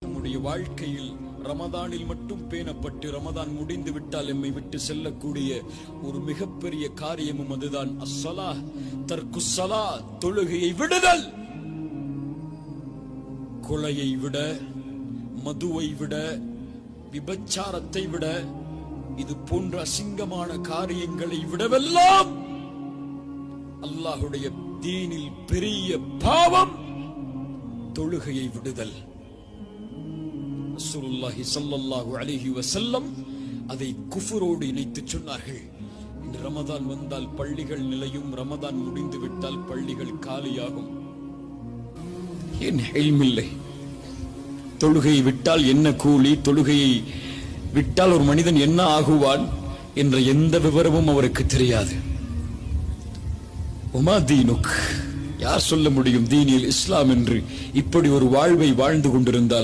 நம்முடைய வாழ்க்கையில் ரமதானில் மட்டும் பேணப்பட்டு ரமதான் முடிந்து விட்டால் எம்மை விட்டு செல்லக்கூடிய ஒரு மிகப்பெரிய காரியமும் அதுதான் அஸ்ஸலாஹ் தர்குஸ் ஸலாத், தொழுகையை விடுதல். கொலையை விட, மதுவை விட, விபச்சாரத்தை விட, இது போன்ற அசிங்கமான காரியங்களை விடவெல்லாம் அல்லாஹ்வுடைய தீனில் பெரிய பாவம் தொழுகையை விடுதல். ரசூலுல்லாஹி ஸல்லல்லாஹு அலைஹி வஸல்லம் அதை குஃப்ரோடு இணைத்து சொன்னார்கள். இந்த ரமதான் வந்தால் பள்ளிகள் நிலையும், ரமதான் முடிந்து விட்டால் பள்ளிகள் காலியாகும். ஏன் இல்மில்லை? தொழுகையை விட்டால் என்ன கூலி, தொழுகையை விட்டால் ஒரு மனிதன் என்ன ஆகுவான் என்ற எந்த விவரமும் அவருக்கு தெரியாது. உமா தீனுக், யார் சொல்ல முடியும் தீனில் இஸ்லாம் என்று இப்படி ஒரு வாழ்வை வாழ்ந்து கொண்டிருந்தால்